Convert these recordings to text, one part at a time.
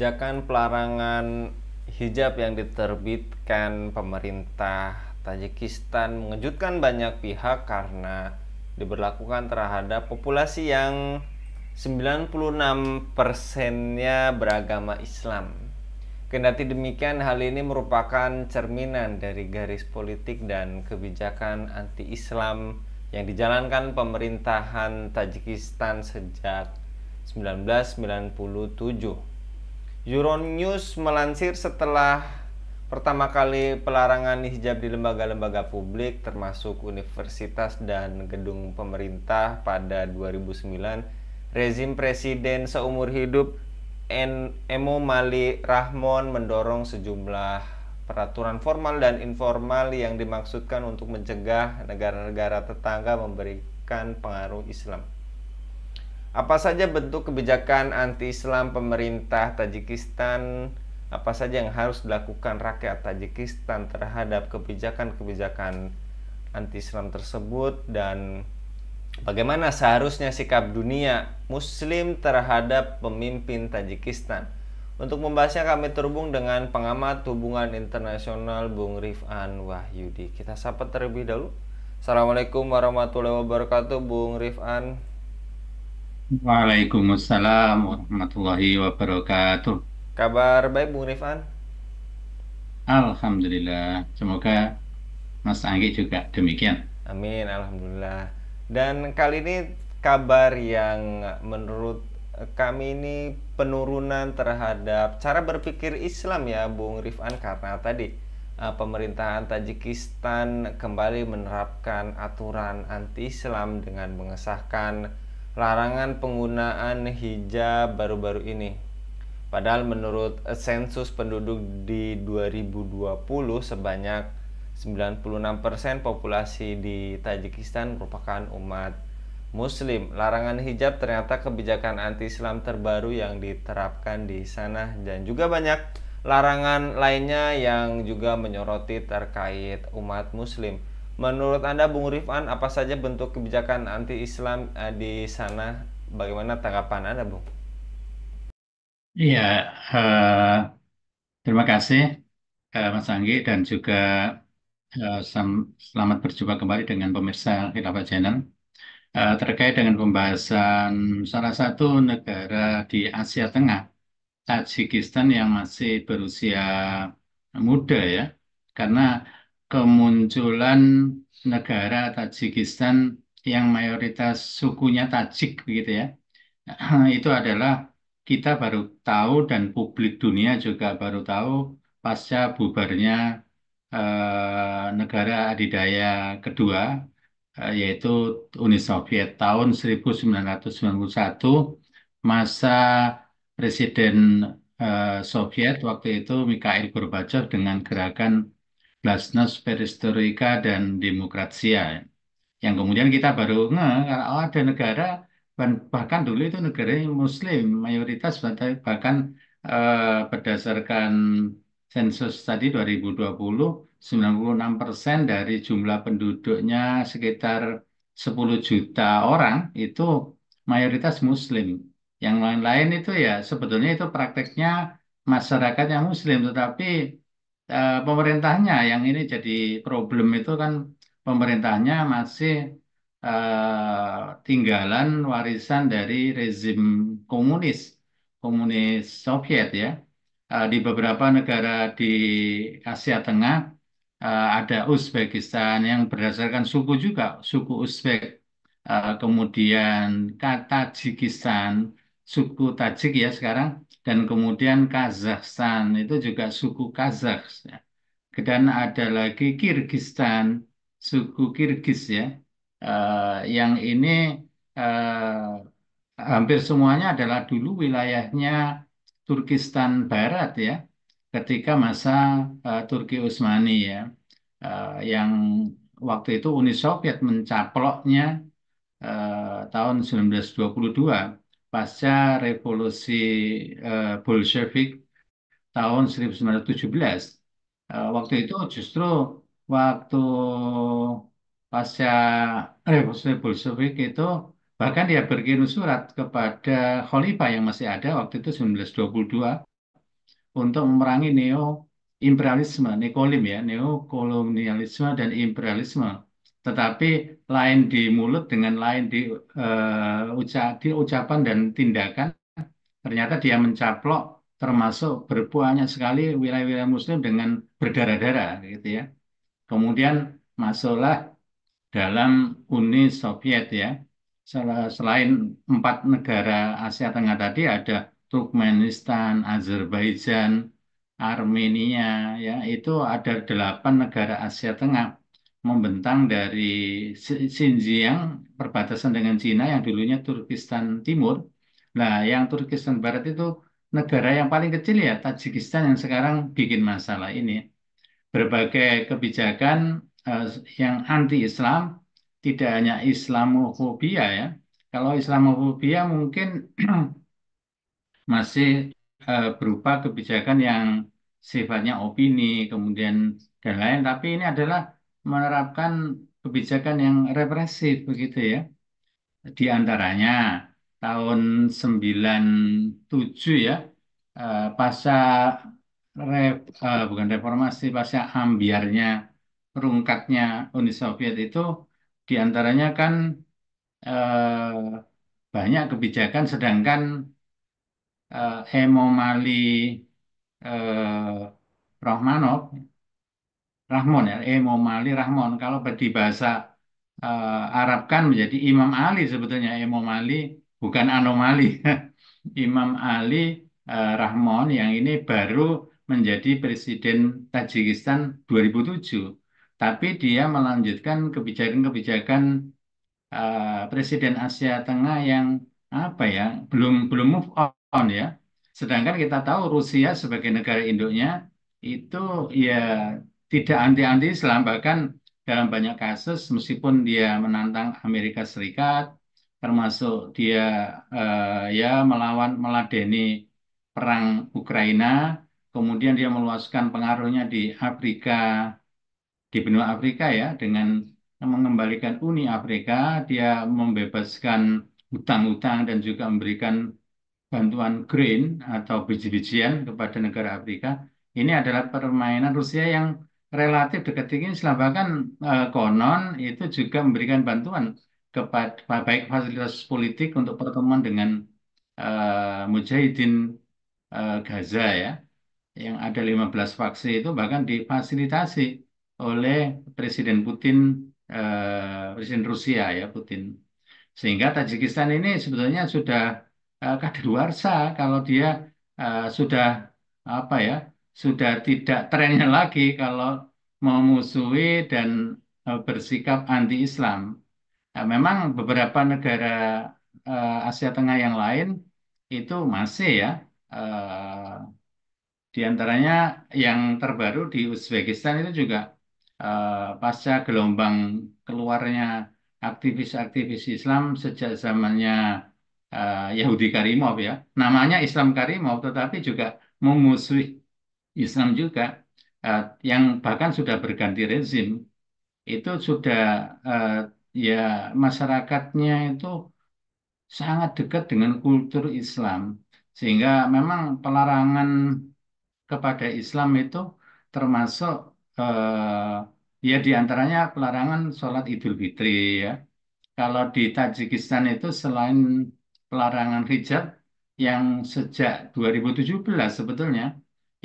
Kebijakan pelarangan hijab yang diterbitkan pemerintah Tajikistan mengejutkan banyak pihak karena diberlakukan terhadap populasi yang 96%-nya beragama Islam. Kendati demikian, hal ini merupakan cerminan dari garis politik dan kebijakan anti-Islam yang dijalankan pemerintahan Tajikistan sejak 1997. Euronews melansir setelah pertama kali pelarangan hijab di lembaga-lembaga publik termasuk universitas dan gedung pemerintah pada 2009, rezim presiden seumur hidup Emomali Rahmon mendorong sejumlah peraturan formal dan informal yang dimaksudkan untuk mencegah negara-negara tetangga memberikan pengaruh Islam. Apa saja bentuk kebijakan anti-Islam pemerintah Tajikistan? Apa saja yang harus dilakukan rakyat Tajikistan terhadap kebijakan-kebijakan anti-Islam tersebut? Dan bagaimana seharusnya sikap dunia Muslim terhadap pemimpin Tajikistan? Untuk membahasnya kami terhubung dengan pengamat hubungan internasional Bung Rifan Wahyudi. Kita sapa terlebih dahulu. Assalamualaikum warahmatullahi wabarakatuh, Bung Rifan. Waalaikumsalam warahmatullahi wabarakatuh. Kabar baik, Bung Rifan? Alhamdulillah. Semoga Mas Anggi juga demikian. Amin, alhamdulillah. Dan kali ini kabar yang menurut kami ini penurunan terhadap cara berpikir Islam ya, Bung Rifan, karena tadi pemerintahan Tajikistan kembali menerapkan aturan anti-Islam dengan mengesahkan larangan penggunaan hijab baru-baru ini. Padahal menurut sensus penduduk di 2020 sebanyak 96% populasi di Tajikistan merupakan umat Muslim. Larangan hijab ternyata kebijakan anti-Islam terbaru yang diterapkan di sana, dan juga banyak larangan lainnya yang juga menyoroti terkait umat Muslim. Menurut Anda, Bung Rifan, apa saja bentuk kebijakan anti-Islam di sana? Bagaimana tanggapan Anda, Bung? Iya, terima kasih Mas Anggi dan juga selamat berjumpa kembali dengan pemirsa Khilafah Channel. Terkait dengan pembahasan salah satu negara di Asia Tengah, Tajikistan yang masih berusia muda ya, karena kemunculan negara Tajikistan yang mayoritas sukunya Tajik begitu ya, itu adalah kita baru tahu dan publik dunia juga baru tahu pasca bubarnya negara adidaya kedua, yaitu Uni Soviet tahun 1991, masa Presiden Soviet waktu itu Mikhail Gorbachev dengan gerakan Glasnost, Perestroika, dan Demokrasia. Yang kemudian kita baru kalau ada negara bahkan dulu itu negara Muslim mayoritas bahkan berdasarkan sensus tadi 2020 96% dari jumlah penduduknya sekitar 10 juta orang itu mayoritas Muslim. Yang lain-lain itu ya sebetulnya itu prakteknya masyarakat yang Muslim, tetapi pemerintahnya yang ini jadi problem itu kan pemerintahnya masih tinggalan warisan dari rezim komunis, komunis Soviet ya. Di beberapa negara di Asia Tengah ada Uzbekistan yang berdasarkan suku juga, suku Uzbek. Kemudian Tajikistan, suku Tajik ya sekarang, dan kemudian Kazakhstan itu juga suku Kazakh. Dan ada lagi Kirgistan, suku Kirgis ya, yang ini hampir semuanya adalah dulu wilayahnya Turkistan Barat ya, ketika masa Turki Utsmani ya, yang waktu itu Uni Soviet mencaploknya tahun 1922 pasca revolusi Bolshevik tahun 1917. Waktu itu justru waktu pasca revolusi Bolshevik itu bahkan dia berkirim surat kepada Khalifah yang masih ada waktu itu 1922 untuk memerangi neo-imperialisme, nekolim ya, neokolonialisme dan imperialisme. Tetapi lain di mulut dengan lain di ucapan dan tindakan, ternyata dia mencaplok termasuk berbanyak sekali wilayah-wilayah Muslim dengan berdarah-darah gitu ya. Kemudian masuklah dalam Uni Soviet ya. Selain empat negara Asia Tengah tadi ada Turkmenistan, Azerbaijan, Armenia ya itu ada 8 negara Asia Tengah membentang dari Xinjiang perbatasan dengan Cina yang dulunya Turkistan Timur. Nah, yang Turkistan Barat itu negara yang paling kecil ya Tajikistan yang sekarang bikin masalah ini berbagai kebijakan eh, yang anti-Islam, tidak hanya Islamofobia ya. Kalau Islamofobia mungkin masih berupa kebijakan yang sifatnya opini, kemudian dan lain, tapi ini adalah menerapkan kebijakan yang represif begitu ya. Di antaranya tahun 97 ya, pasca bukan reformasi, pasca ambiarnya rungkatnya Uni Soviet itu, di antaranya kan banyak kebijakan, sedangkan Emomali Rohmanov Rahmon ya, Emomali Rahmon. Kalau di bahasa Arab kan menjadi Imam Ali sebetulnya. Emomali bukan anomali. Imam Ali Rahmon yang ini baru menjadi Presiden Tajikistan 2007. Tapi dia melanjutkan kebijakan-kebijakan Presiden Asia Tengah yang apa ya belum belum move on ya. Sedangkan kita tahu Rusia sebagai negara induknya itu ya tidak anti Islam bahkan dalam banyak kasus meskipun dia menantang Amerika Serikat termasuk dia ya melawan meladeni perang Ukraina kemudian dia meluaskan pengaruhnya di Afrika di benua Afrika ya dengan mengembalikan Uni Afrika, dia membebaskan hutang-hutang dan juga memberikan bantuan grain atau biji-bijian kepada negara Afrika. Ini adalah permainan Rusia yang relatif dekat dengan Islam. Bahkan konon itu juga memberikan bantuan kepada baik fasilitas politik untuk pertemuan dengan Mujahidin Gaza ya yang ada 15 faksi itu bahkan difasilitasi oleh Presiden Putin, Presiden Rusia ya Putin. Sehingga Tajikistan ini sebetulnya sudah kadaluarsa kalau dia sudah apa ya, sudah tidak trennya lagi kalau memusuhi dan bersikap anti-Islam. Memang beberapa negara Asia Tengah yang lain itu masih ya di antaranya yang terbaru di Uzbekistan itu juga pasca gelombang keluarnya aktivis-aktivis Islam sejak zamannya Yahudi Karimov ya. Namanya Islam Karimov tetapi juga memusuhi Islam juga yang bahkan sudah berganti rezim. Itu sudah eh, ya masyarakatnya itu sangat dekat dengan kultur Islam. Sehingga memang pelarangan kepada Islam itu termasuk ya diantaranya pelarangan sholat Idul Fitri ya. Kalau di Tajikistan itu selain pelarangan hijab yang sejak 2017 sebetulnya,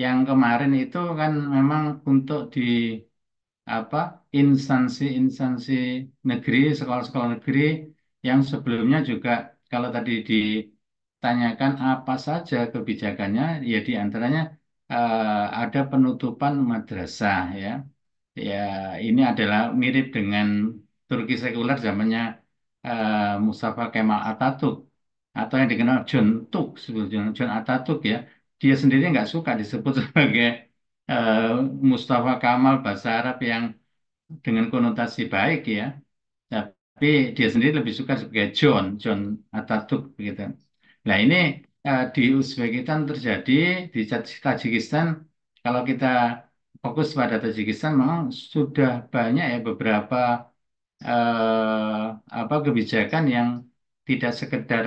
yang kemarin itu kan memang untuk di apa instansi-instansi negeri, sekolah-sekolah negeri yang sebelumnya juga kalau tadi ditanyakan apa saja kebijakannya, ya diantaranya ada penutupan madrasah ya. Ya, ini adalah mirip dengan Turki sekuler zamannya Mustafa Kemal Atatürk atau yang dikenal John Tuk sebetulnya John Atatürk ya. Dia sendiri nggak suka disebut sebagai eh, Mustafa Kamal bahasa Arab yang dengan konotasi baik ya. Tapi dia sendiri lebih suka sebagai John Atatürk begitu. Nah ini di Uzbekistan terjadi, di Tajikistan kalau kita fokus pada Tajikistan memang sudah banyak ya beberapa apa kebijakan yang tidak sekedar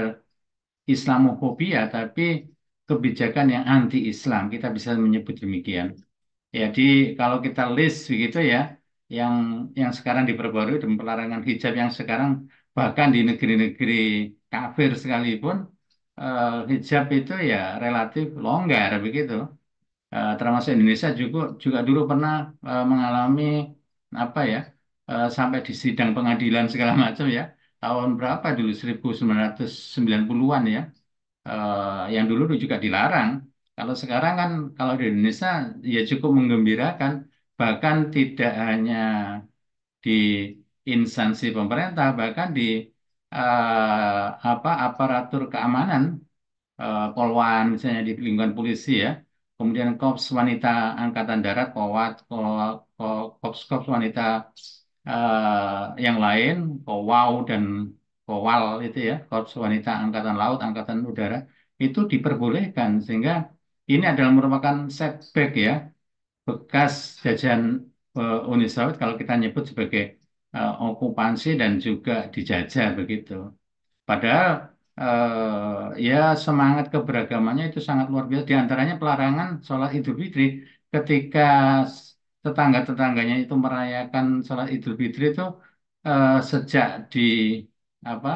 Islamofobia tapi kebijakan yang anti-Islam, kita bisa menyebut demikian. Jadi kalau kita list begitu ya, yang yang sekarang diperbarui dan pelarangan hijab yang sekarang bahkan di negeri-negeri kafir sekalipun hijab itu ya relatif longgar begitu. Termasuk Indonesia juga dulu pernah mengalami apa ya sampai di sidang pengadilan segala macam ya tahun berapa dulu 1990-an ya yang dulu juga dilarang. Kalau sekarang kan kalau di Indonesia ya cukup menggembirakan, bahkan tidak hanya di instansi pemerintah, bahkan di apa aparatur keamanan, Polwan misalnya di lingkungan polisi ya, kemudian Korps Wanita Angkatan Darat, Kowat, Korps wanita yang lain, Kowau dan Kowal itu ya, Korps Wanita Angkatan Laut, Angkatan Udara itu diperbolehkan sehingga ini adalah merupakan setback ya, bekas jajahan Uni Soviet kalau kita nyebut sebagai okupansi dan juga dijajah begitu. Padahal ya semangat keberagamannya itu sangat luar biasa. Di antaranya pelarangan sholat Idul Fitri. Ketika tetangga-tetangganya itu merayakan sholat Idul Fitri itu sejak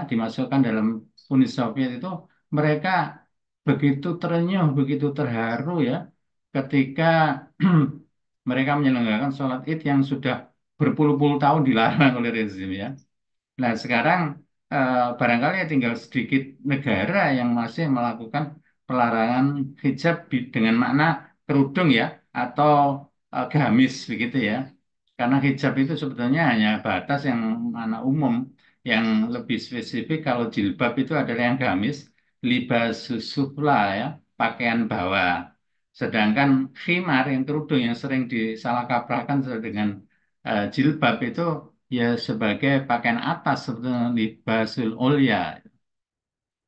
dimasukkan dalam Uni Soviet itu mereka begitu terenyuh, begitu terharu ya ketika mereka menyelenggarakan sholat Id yang sudah berpuluh-puluh tahun dilarang oleh rezim ya. Nah, sekarang barangkali tinggal sedikit negara yang masih melakukan pelarangan hijab dengan makna kerudung ya, atau gamis begitu ya. Karena hijab itu sebetulnya hanya batas yang mana umum, yang lebih spesifik kalau jilbab itu adalah yang gamis, libas sufla ya, pakaian bawah. Sedangkan khimar yang kerudung yang sering disalahkaprahkan dengan jilbab itu ya sebagai pakaian atas sebetulnya libasul ulya.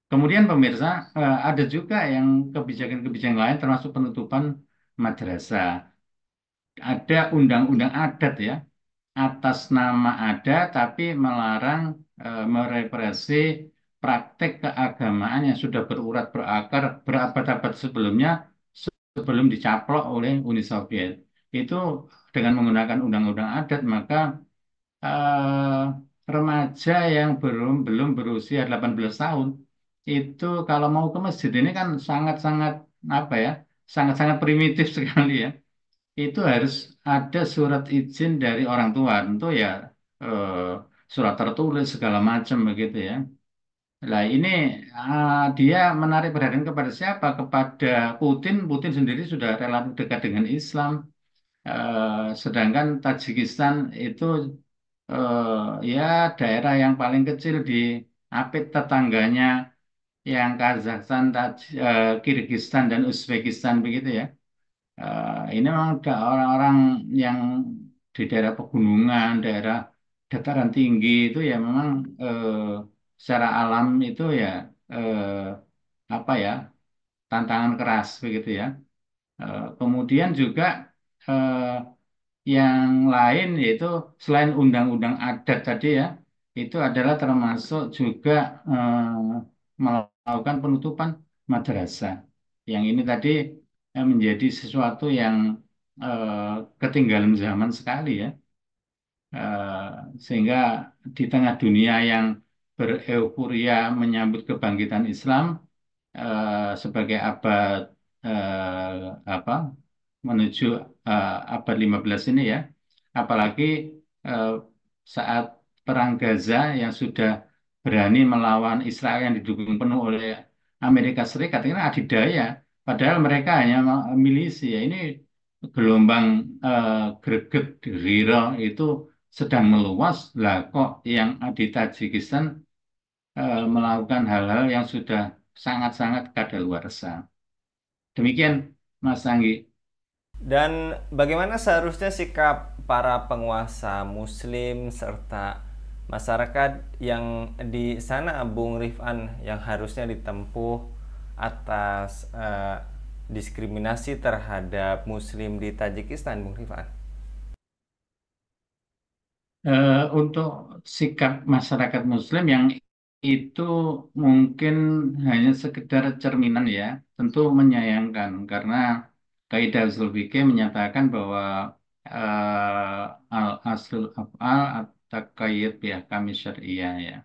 Kemudian pemirsa ada juga yang kebijakan-kebijakan lain termasuk penutupan madrasah. Ada undang-undang adat ya atas nama adat tapi melarang merepresi praktek keagamaan yang sudah berurat berakar berabad-abad sebelumnya sebelum dicaplok oleh Uni Soviet. Itu dengan menggunakan undang-undang adat maka eh, remaja yang belum belum berusia 18 tahun itu kalau mau ke masjid ini kan sangat-sangat apa ya sangat-sangat primitif sekali ya itu harus ada surat izin dari orang tua tentu ya eh, surat tertulis segala macam begitu ya. Nah ini dia menarik perhatian kepada siapa? Kepada Putin. Putin sendiri sudah relatif dekat dengan Islam. Sedangkan Tajikistan itu ya daerah yang paling kecil di apit tetangganya yang Kazakhstan, Kirgistan dan Uzbekistan begitu ya. Ini memang ada orang-orang yang di daerah pegunungan, daerah dataran tinggi itu ya memang secara alam itu ya apa ya tantangan keras begitu ya. Kemudian juga eh, yang lain yaitu selain undang-undang adat tadi ya, itu adalah termasuk juga melakukan penutupan madrasah. Yang ini tadi menjadi sesuatu yang ketinggalan zaman sekali ya. Eh, Sehingga di tengah dunia yang bereuforia menyambut kebangkitan Islam sebagai abad apa menuju abad 15 ini ya. Apalagi eh, saat Perang Gaza yang sudah berani melawan Israel yang didukung penuh oleh Amerika Serikat ini adidaya. Padahal mereka hanya milisi ya. Ini gelombang greget Riro itu sedang meluas. Lah kok yang di Tajikistan melakukan hal-hal yang sudah sangat-sangat kadaluarsa. Demikian, Mas Anggi. Dan bagaimana seharusnya sikap para penguasa Muslim serta masyarakat yang di sana, Bung Rifan, yang harusnya ditempuh atas diskriminasi terhadap Muslim di Tajikistan, Bung Rifan? Untuk sikap masyarakat Muslim yang itu mungkin hanya sekedar cerminan ya, tentu menyayangkan karena kaidah usul fikih menyatakan bahwa al asul af'al at-taqayyud bi ahkami syariah ya,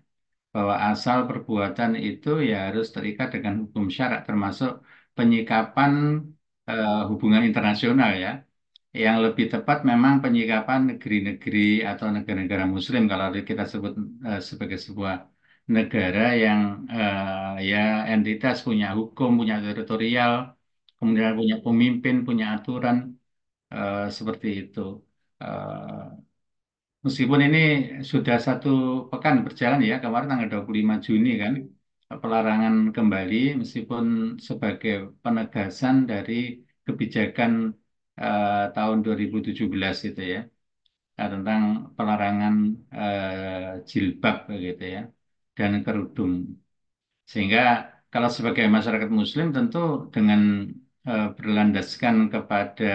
bahwa asal perbuatan itu ya harus terikat dengan hukum syarak termasuk penyikapan hubungan internasional ya. Yang lebih tepat memang penyikapan negeri-negeri atau negara-negara Muslim kalau kita sebut sebagai sebuah negara yang ya entitas punya hukum, punya teritorial, kemudian punya pemimpin, punya aturan seperti itu. Eh, Meskipun ini sudah 1 pekan berjalan ya, kemarin tanggal 25 Juni kan, pelarangan kembali meskipun sebagai penegasan dari kebijakan tahun 2017 itu ya, tentang pelarangan jilbab begitu ya, dan kerudung. Sehingga kalau sebagai masyarakat Muslim tentu dengan berlandaskan kepada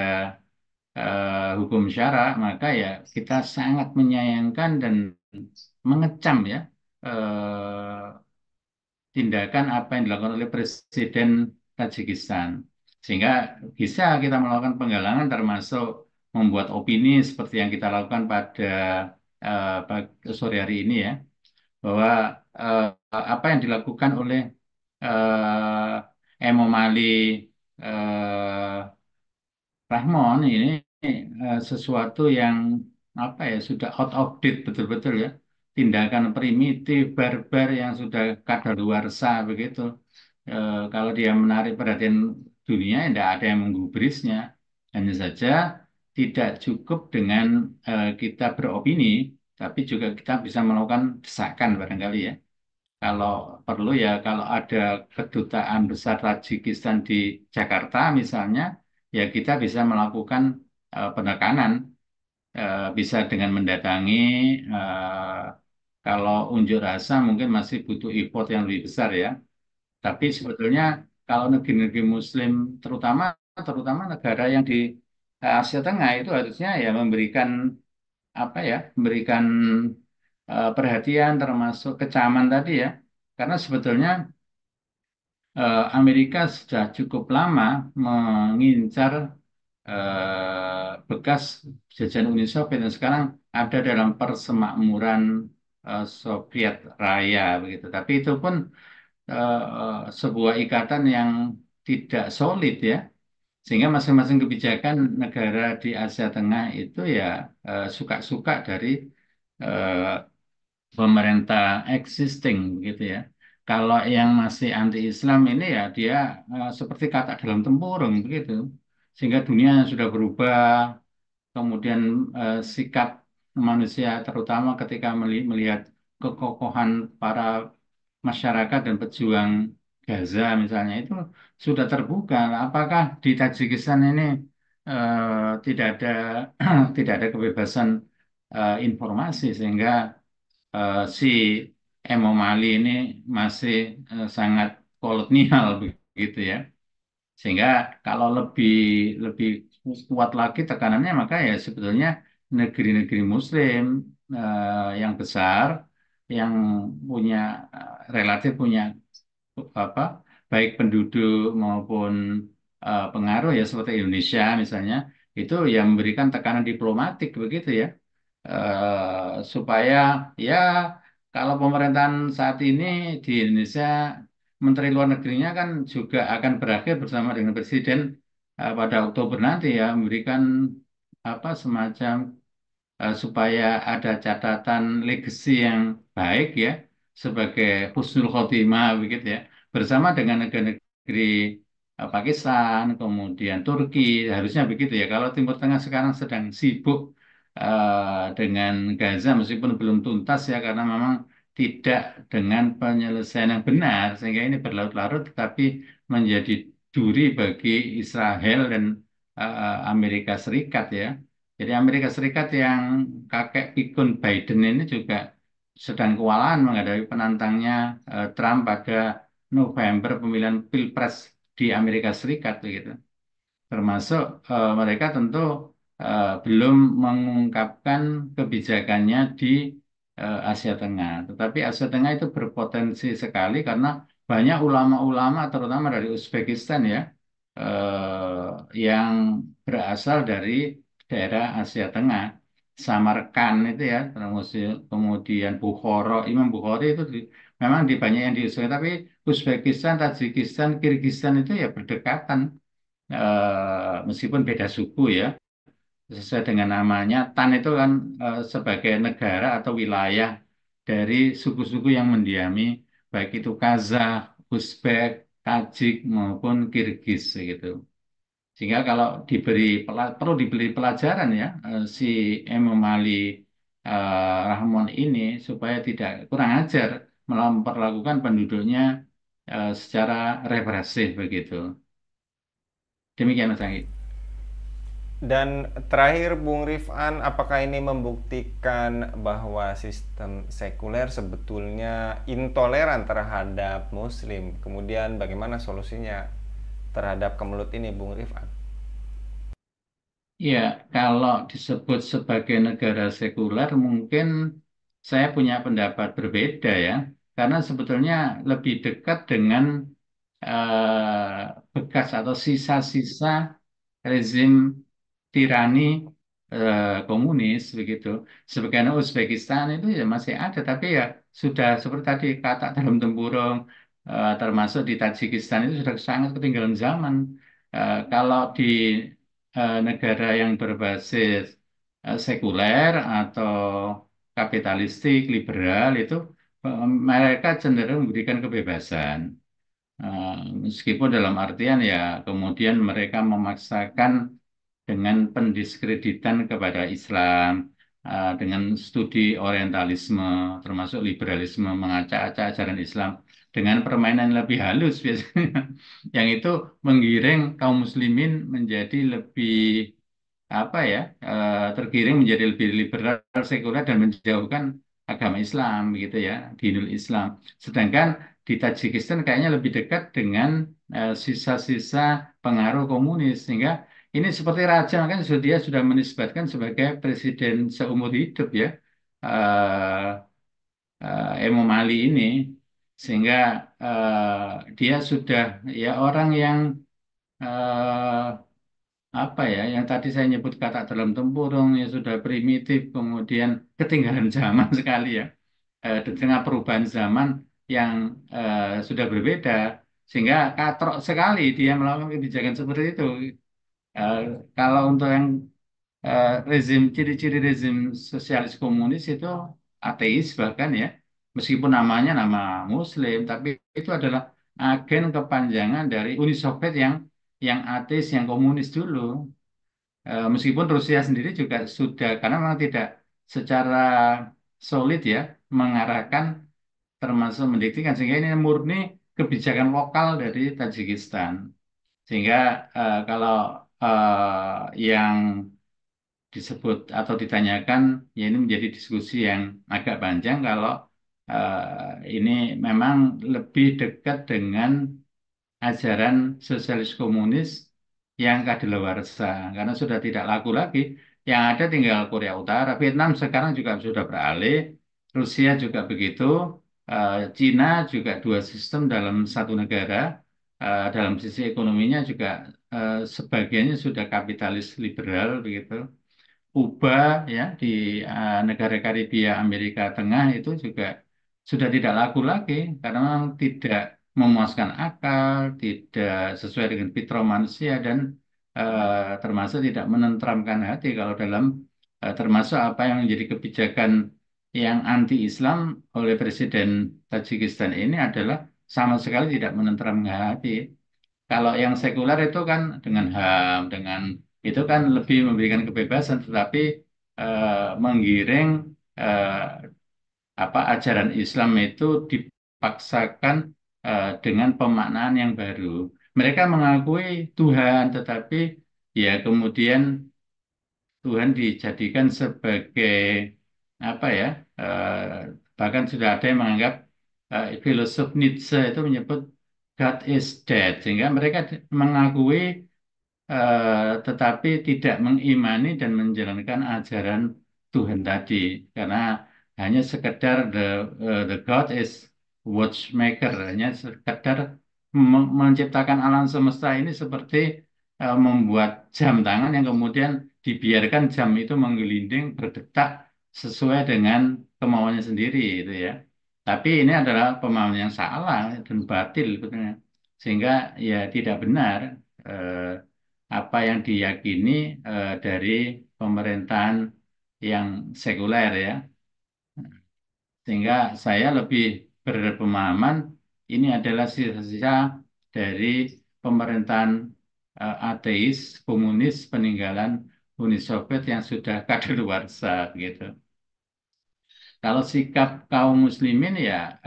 hukum syara, maka ya kita sangat menyayangkan dan mengecam ya tindakan apa yang dilakukan oleh Presiden Tajikistan. Sehingga bisa kita melakukan penggalangan termasuk membuat opini seperti yang kita lakukan pada sore hari ini ya, bahwa apa yang dilakukan oleh Emomali Rahmon ini sesuatu yang apa ya sudah out of date betul-betul ya, tindakan primitif barbar yang sudah kadaluarsa begitu. Kalau dia menarik perhatian dunia tidak ada yang menggubrisnya, hanya saja tidak cukup dengan kita beropini tapi juga kita bisa melakukan desakan barangkali ya. Kalau perlu ya, kalau ada kedutaan besar Tajikistan di Jakarta misalnya, ya kita bisa melakukan penekanan, bisa dengan mendatangi. Kalau unjuk rasa mungkin masih butuh effort yang lebih besar ya. Tapi sebetulnya kalau negeri-negeri Muslim, terutama terutama negara yang di Asia Tengah itu harusnya ya memberikan apa ya, memberikan perhatian termasuk kecaman tadi ya. Karena sebetulnya Amerika sudah cukup lama mengincar bekas jajahan Uni Soviet dan sekarang ada dalam persemakmuran Soviet Raya begitu. Tapi itu pun sebuah ikatan yang tidak solid ya. Sehingga masing-masing kebijakan negara di Asia Tengah itu ya suka-suka dari eh, pemerintah existing gitu ya. Kalau yang masih anti-Islam ini ya dia seperti katak dalam tempurung begitu. Sehingga dunia sudah berubah, kemudian sikap manusia terutama ketika melihat kekokohan para masyarakat dan pejuang Gaza misalnya itu sudah terbuka. Apakah di Tajikistan ini tidak ada tidak ada kebebasan informasi sehingga si Emomali ini masih sangat kolonial begitu ya. Sehingga kalau lebih lebih kuat lagi tekanannya maka ya sebetulnya negeri-negeri Muslim yang besar yang punya relatif punya apa baik penduduk maupun pengaruh ya seperti Indonesia misalnya itu yang memberikan tekanan diplomatik begitu ya, supaya ya kalau pemerintahan saat ini di Indonesia Menteri Luar Negerinya kan juga akan berakhir bersama dengan Presiden pada Oktober nanti ya memberikan apa semacam supaya ada catatan legacy yang baik ya sebagai husnul khotimah begitu ya bersama dengan negara-negeri Pakistan kemudian Turki harusnya begitu ya kalau Timur Tengah sekarang sedang sibuk dengan Gaza meskipun belum tuntas ya karena memang tidak dengan penyelesaian yang benar sehingga ini berlarut-larut tetapi menjadi duri bagi Israel dan Amerika Serikat ya. Jadi Amerika Serikat yang kakek pikun Biden ini juga sedang kewalahan menghadapi penantangnya Trump pada November pemilihan Pilpres di Amerika Serikat begitu. Termasuk mereka tentu belum mengungkapkan kebijakannya di Asia Tengah. Tetapi Asia Tengah itu berpotensi sekali karena banyak ulama-ulama, terutama dari Uzbekistan ya, yang berasal dari daerah Asia Tengah. Samarkand itu ya, termasuk kemudian Bukhara, Imam Bukhari itu memang di banyak yang di Uzbekistan, tapi Uzbekistan, Tajikistan, Kirgistan itu ya berdekatan, meskipun beda suku ya. Sesuai dengan namanya, Tan itu kan sebagai negara atau wilayah dari suku-suku yang mendiami, baik itu Kazakh, Uzbek, Tajik maupun Kirgis gitu. Sehingga kalau perlu diberi pelajaran ya, si Emomali Rahmon ini supaya tidak kurang ajar memperlakukan penduduknya secara represif begitu. Demikian Mas Anggi. Dan terakhir Bung Rifan, apakah ini membuktikan bahwa sistem sekuler sebetulnya intoleran terhadap Muslim? Kemudian bagaimana solusinya terhadap kemelut ini, Bung Rifan? Ya, kalau disebut sebagai negara sekuler, mungkin saya punya pendapat berbeda ya, karena sebetulnya lebih dekat dengan bekas atau sisa-sisa rezim tirani komunis begitu. Sebagaimana Uzbekistan itu ya masih ada, tapi ya sudah seperti tadi kata dalam tempurung, termasuk di Tajikistan itu sudah sangat ketinggalan zaman. Kalau di negara yang berbasis sekuler atau kapitalistik, liberal itu mereka cenderung memberikan kebebasan. Eh, Meskipun dalam artian ya kemudian mereka memaksakan dengan pendiskreditan kepada Islam, dengan studi orientalisme, termasuk liberalisme, mengacak-acak ajaran Islam, dengan permainan yang lebih halus biasanya, yang itu menggiring kaum muslimin menjadi lebih apa ya, tergiring menjadi lebih liberal, sekuler dan menjauhkan agama Islam gitu ya, dinul Islam. Sedangkan di Tajikistan kayaknya lebih dekat dengan sisa-sisa pengaruh komunis sehingga ini seperti raja kan dia sudah menisbatkan sebagai presiden seumur hidup ya, eh Emomali ini sehingga dia sudah ya orang yang eh, apa ya yang tadi saya nyebut kata dalam tempurung ya sudah primitif kemudian ketinggalan zaman sekali ya, di tengah perubahan zaman yang sudah berbeda sehingga katrok sekali dia melakukan kebijakan seperti itu. Eh, Kalau untuk yang ciri-ciri rezim sosialis komunis itu ateis bahkan ya, meskipun namanya nama Muslim, tapi itu adalah agen kepanjangan dari Uni Soviet yang ateis, yang komunis dulu. Meskipun Rusia sendiri juga sudah, karena memang tidak secara solid ya mengarahkan termasuk mendiktikan sehingga ini murni kebijakan lokal dari Tajikistan. Sehingga kalau yang disebut atau ditanyakan, ya ini menjadi diskusi yang agak panjang kalau ini memang lebih dekat dengan ajaran sosialis komunis yang kadaluarsa karena sudah tidak laku lagi. Yang ada tinggal Korea Utara, Vietnam sekarang juga sudah beralih, Rusia juga begitu, Cina juga dua sistem dalam satu negara. Dalam sisi ekonominya juga sebagiannya sudah kapitalis liberal begitu. Kuba ya di negara Karibia Amerika Tengah itu juga sudah tidak laku lagi karena memang tidak memuaskan akal, tidak sesuai dengan fitrah manusia dan termasuk tidak menenteramkan hati kalau dalam termasuk apa yang menjadi kebijakan yang anti-Islam oleh Presiden Tajikistan ini adalah sama sekali tidak menenteramkan hati. Kalau yang sekuler itu kan dengan HAM, dengan itu kan lebih memberikan kebebasan, tetapi menggiring eh, apa ajaran Islam itu dipaksakan dengan pemaknaan yang baru. Mereka mengakui Tuhan, tetapi ya kemudian Tuhan dijadikan sebagai apa ya? Bahkan sudah ada yang menganggap filosof Nietzsche itu menyebut God is dead, sehingga mereka mengakui tetapi tidak mengimani dan menjalankan ajaran Tuhan tadi. Karena hanya sekedar the God is watchmaker, hanya sekedar menciptakan alam semesta ini seperti membuat jam tangan yang kemudian dibiarkan jam itu menggelinding berdetak sesuai dengan kemauannya sendiri itu ya. Tapi ini adalah pemahaman yang salah dan batil sebetulnya. Sehingga ya tidak benar eh, apa yang diyakini dari pemerintahan yang sekuler ya. Sehingga saya lebih berpemahaman ini adalah sisa-sisa dari pemerintahan ateis, komunis, peninggalan Uni Soviet yang sudah kadaluarsa gitu. Kalau sikap kaum muslimin ya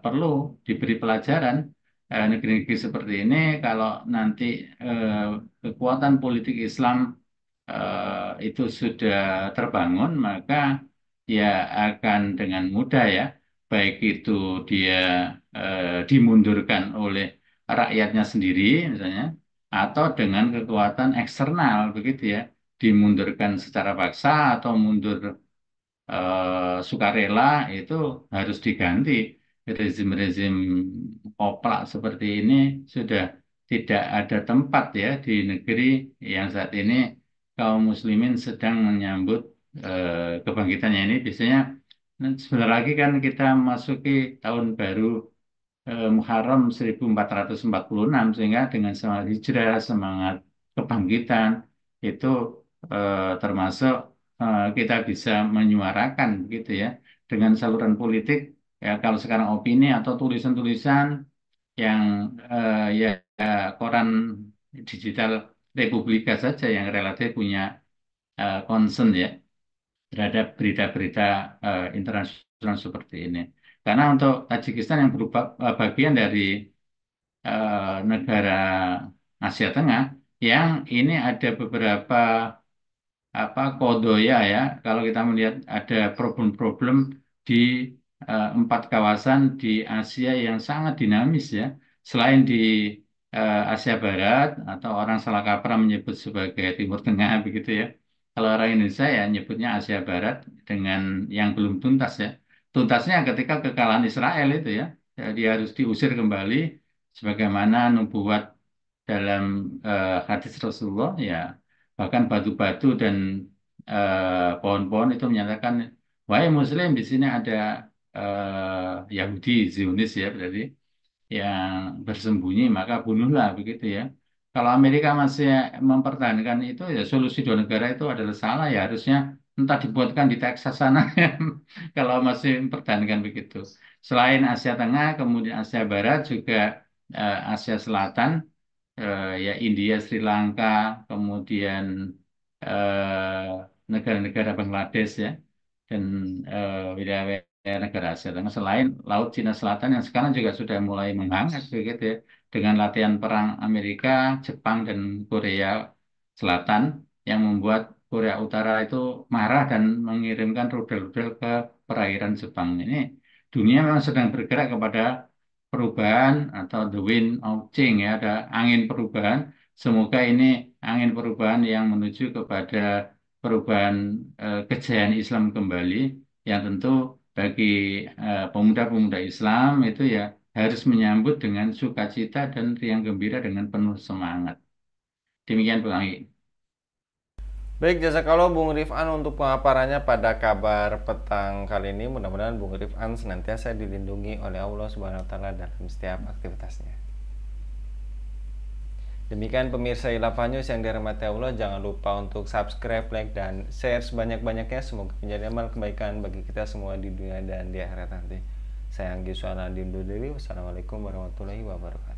perlu diberi pelajaran. Negeri-negeri seperti ini kalau nanti eh, kekuatan politik Islam itu sudah terbangun, maka ya akan dengan mudah ya, baik itu dia dimundurkan oleh rakyatnya sendiri misalnya, atau dengan kekuatan eksternal begitu ya, dimundurkan secara paksa atau mundur sukarela itu harus diganti. Rezim-rezim oplak seperti ini sudah tidak ada tempat ya di negeri yang saat ini kaum muslimin sedang menyambut kebangkitannya ini. Biasanya sebentar lagi kan kita masuki tahun baru Muharram 1446 sehingga dengan semangat hijrah, semangat kebangkitan itu termasuk kita bisa menyuarakan gitu ya dengan saluran politik ya kalau sekarang opini atau tulisan-tulisan yang ya, koran digital Republika saja yang relatif punya concern ya terhadap berita-berita internasional seperti ini. Karena untuk Tajikistan yang berubah bagian dari negara Asia Tengah, yang ini ada beberapa apa kodoya ya. Kalau kita melihat ada problem-problem di empat kawasan di Asia yang sangat dinamis ya. Selain di Asia Barat atau orang salah kaprah menyebut sebagai Timur Tengah begitu ya. Kalau orang Indonesia ya nyebutnya Asia Barat dengan yang belum tuntas ya. Tuntasnya ketika kekalahan Israel itu ya. Dia harus diusir kembali sebagaimana nubuat dalam hadis Rasulullah ya. Bahkan batu-batu dan pohon-pohon itu menyatakan, wahai Muslim di sini ada Yahudi, Zionis ya berarti yang bersembunyi maka bunuhlah begitu ya. Kalau Amerika masih mempertahankan itu ya solusi dua negara itu adalah salah ya harusnya entah dibuatkan di Texas sana kalau masih mempertahankan begitu. Selain Asia Tengah, kemudian Asia Barat juga Asia Selatan ya India, Sri Lanka, kemudian negara-negara Bangladesh ya dan wilayah negara Asia Tengah selain Laut Cina Selatan yang sekarang juga sudah mulai menghangat begitu ya dengan latihan perang Amerika, Jepang dan Korea Selatan yang membuat Korea Utara itu marah dan mengirimkan rudal-rudal ke perairan Jepang. Ini dunia memang sedang bergerak kepada perubahan atau the wind of change ya, ada angin perubahan. Semoga ini angin perubahan yang menuju kepada perubahan kejayaan Islam kembali yang tentu bagi pemuda-pemuda Islam itu ya harus menyambut dengan sukacita dan riang gembira dengan penuh semangat. Demikian Bang Anggi. Baik, jazakallah Bung Rifan untuk pemaparannya pada kabar petang kali ini. Mudah-mudahan Bung Rifan senantiasa dilindungi oleh Allah Subhanahu wa taala dalam setiap aktivitasnya. Demikian pemirsa Ilafah News yang dirahmati Allah, jangan lupa untuk subscribe, like, dan share sebanyak-banyaknya. Semoga menjadi amal kebaikan bagi kita semua di dunia dan di akhirat nanti. Saya Anggi Suwana undur diri. Wassalamualaikum warahmatullahi wabarakatuh.